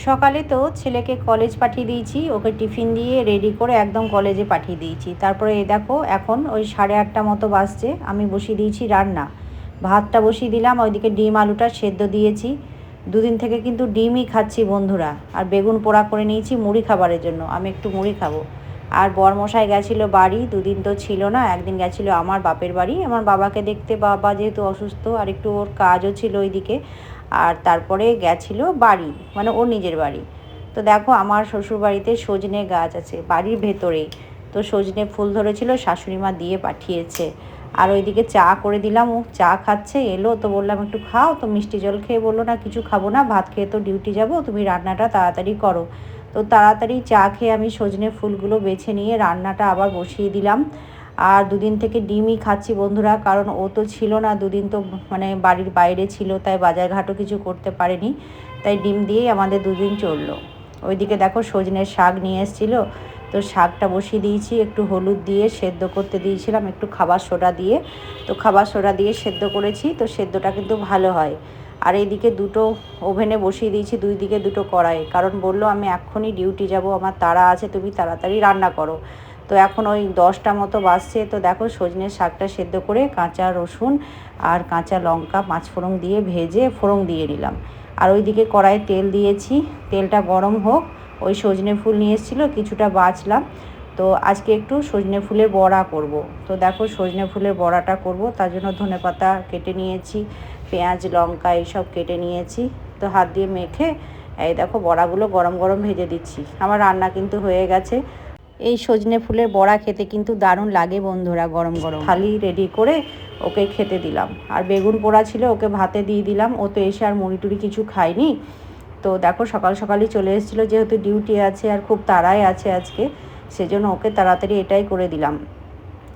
সকালে তো ছেলেকে কলেজ পাঠিয়ে দিয়েছি, ওকে টিফিন দিয়ে রেডি করে একদম কলেজে পাঠিয়ে দিয়েছি। তারপরে এই দেখো এখন ওই 8:30 মতো বাজছে, আমি বসিয়ে দিয়েছি রান্না। ভাতটা বসিয়ে দিলাম, ওইদিকে ডিম আলুটা সেদ্ধ দিয়েছি। দুদিন থেকে কিন্তু ডিমই খাচ্ছি বন্ধুরা। আর বেগুন পোড়া করে নিয়েছি মুড়ি খাবারের জন্য, আমি একটু মুড়ি খাবো। আর বরমশাই গেছিলো বাড়ি, দুদিন তো ছিল না, একদিন গেছিলো আমার বাপের বাড়ি আমার বাবাকে দেখতে, বাবা যেহেতু অসুস্থ আর একটু ওর কাজও ছিল ওইদিকে। আর তারপরে গেছিলো বাড়ি, মানে ওর নিজের বাড়ি। তো দেখো আমার শ্বশুরবাড়িতে সজনে গাছ আছে বাড়ির ভেতরেই, তো সজনে ফুল ধরেছিল, শাশুড়ি মা দিয়ে পাঠিয়েছে। আর ওইদিকে চা করে দিলাম, ও চা খাচ্ছে, এলো তো বললাম একটু খাও, তো মিষ্টি জল খেয়ে বললো না কিছু খাবো না, ভাত খেয়ে তো ডিউটি যাব, তুমি রান্নাটা তাড়াতাড়ি করো। তো তাড়াতাড়ি চা খেয়ে আমি সজনে ফুলগুলো বেছে নিয়ে রান্নাটা আবার বসিয়ে দিলাম। আর দুদিন থেকে ডিমই খাচ্ছি বন্ধুরা, কারণ ও তো ছিল না দুদিন, তো মানে বাড়ির বাইরে ছিল, তাই বাজারঘাটও কিছু করতে পারেনি, তাই ডিম দিয়েই আমাদের দুদিন চললো। ওইদিকে দেখো সজনের শাক নিয়ে এসেছিলো, তো শাকটা বসিয়ে দিয়েছি, একটু হলুদ দিয়ে সেদ্ধ করতে দিয়েছিলাম, একটু খাবার সোডা দিয়ে। তো খাবার সোডা দিয়ে সেদ্ধ করেছি, তো সেদ্ধটা কিন্তু ভালো হয়। আর এইদিকে দুটো ওভেনে বসিয়ে দিয়েছি, দুই দিকে দুটো কড়াই, কারণ বললো আমি এক্ষুনি ডিউটি যাব, আমার তাড়া আছে, তুমি তাড়াতাড়ি রান্না করো। তো এখন ওই 10টা মতো বাজছে। তো দেখো সজনের শাকটা সেদ্ধ করে কাঁচা রসুন আর কাঁচা লঙ্কা পাঁচফোড়ন দিয়ে ভেজে ফোড়ন দিয়ে নিলাম। আর ওইদিকে কড়াইয়ে তেল দিয়েছি, তেলটা গরম হোক। ওই সজনে ফুল নিয়ে এসেছিলো, কিছুটা বাছলাম। তো আজকে একটু সজনে ফুলের বড়া করব। তো দেখো সজনে ফুলের বড়াটা করব, তার জন্য ধনেপাতা কেটে নিয়েছি, পেঁয়াজ লঙ্কা এইসব কেটে নিয়েছি। তো হাত দিয়ে মেখে এই দেখো বড়াগুলো গরম গরম ভেজে দিচ্ছি। আমার রান্না কিন্তু হয়ে গেছে। এই সজনে ফুলের বড়া খেতে কিন্তু দারুণ লাগে বন্ধুরা, গরম গরম। থালি রেডি করে ওকে খেতে দিলাম। আর বেগুন পোড়া ছিল, ওকে ভাতে দিয়ে দিলাম, ও তো এসে আর মুড়ি টুড়ি কিছু খায়নি। তো দেখো সকাল সকালই চলে এসেছিলো, যেহেতু ডিউটি আছে আর খুব তাড়াই আছে আজকে, সেজন্য ওকে তাড়াতাড়ি এটাই করে দিলাম।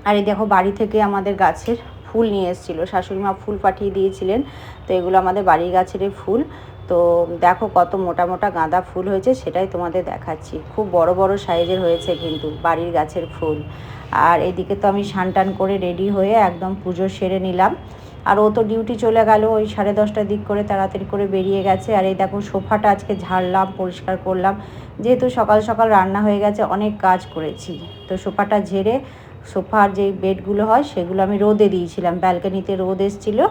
আর এই দেখো বাড়ি থেকে আমাদের গাছের ফুল নিয়ে এসেছিলো, শাশুড়িমা ফুল পাঠিয়ে দিয়েছিলেন। তো এগুলো আমাদের বাড়ির গাছেরই ফুল। তো দেখো কত মোটা মোটা গাঁদা ফুল হয়েছে, সেটাই তোমাদের দেখাচ্ছি। খুব বড় বড় সাইজের হয়েছে কিন্তু বাড়ির গাছের ফুল। আর এদিকে তো আমি স্নান করে রেডি হয়ে একদম পুজো সেরে নিলাম। আর ও তো ডিউটি চলে গেল, ওই 10:30টার দিক করে তাড়াতাড়ি করে বেরিয়ে গেছে। আর এই দেখো সোফাটা আজকে ঝাড়লাম, পরিষ্কার করলাম, যেহেতু সকাল সকাল রান্না হয়ে গেছে, অনেক কাজ করেছি। তো সোফাটা ঝেড়ে সোফার যে বেডগুলো হয় সেগুলো আমি রোদে দিয়েছিলাম, ব্যালকনিতে রোদ এসেছিলো।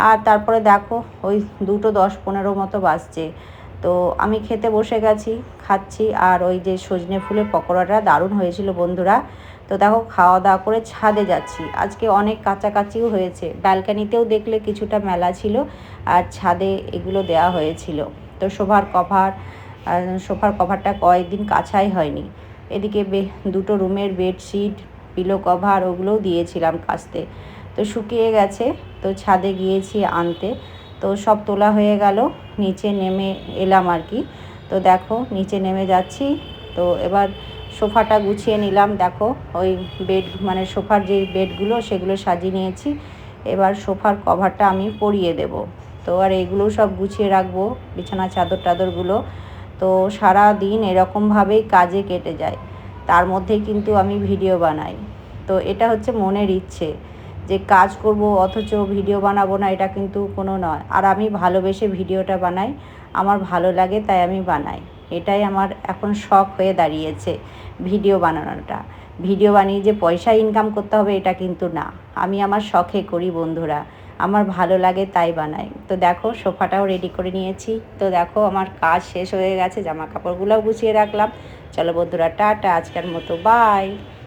আর তারপরে দেখো ওই 2:10-15 মতো বাজছে। তো আমি খেতে বসে গেছি, খাচ্ছি। আর ওই যে সজনে ফুলের পকোড়াটা দারুণ হয়েছিল বন্ধুরা। তো দেখো খাওয়া দাওয়া করে ছাদে যাচ্ছি, আজকে অনেক কাছাকাছিও হয়েছে, ব্যালকনিতেও দেখলে কিছুটা মেলা ছিল, আর ছাদে এগুলো দেওয়া হয়েছিল। তো সোফার কভারটা কয়েকদিন কাছাই হয়নি। এদিকে দুটো রুমের বেডশিট, পিলো কভার ওগুলোও দিয়েছিলাম কাচতে, তো শুকিয়ে গেছে। তো ছাদে গিয়েছি আনতে, তো সব তোলা হয়ে গেল, নিচে নেমে এলাম আর কি। তো দেখো নিচে নেমে যাচ্ছি। তো এবার সোফাটা গুছিয়ে নিলাম, দেখো ওই বেড মানে সোফার যে বেডগুলো সেগুলো সাজিয়ে নিয়েছি। এবার সোফার কভারটা আমি পরিয়ে দেব। তো আর এগুলো সব গুছিয়ে রাখবো, বিছানা চাদর টাদরগুলো। তো সারা দিন এরকমভাবেই কাজে কেটে যায়, তার মধ্যেই কিন্তু আমি ভিডিও বানাই। তো এটা হচ্ছে মনের ইচ্ছে যে কাজ করব অথচ ভিডিও বানাবো না, এটা কিন্তু কোনো নয়। আর আমি ভালোবেসে ভিডিওটা বানাই, আমার ভালো লাগে তাই আমি বানাই। এটাই আমার এখন শখ হয়ে দাঁড়িয়েছে, ভিডিও বানানোটা। ভিডিও বানিয়ে যে পয়সা ইনকাম করতে হবে এটা কিন্তু না, আমি আমার শখে করি বন্ধুরা, আমার ভালো লাগে তাই বানাই। তো দেখো সোফাটাও রেডি করে নিয়েছি। তো দেখো আমার কাজ শেষ হয়ে গেছে, জামা কাপড়গুলোও গুছিয়ে রাখলাম। চলো বন্ধুরা টাটা, আজকের মতো বাই।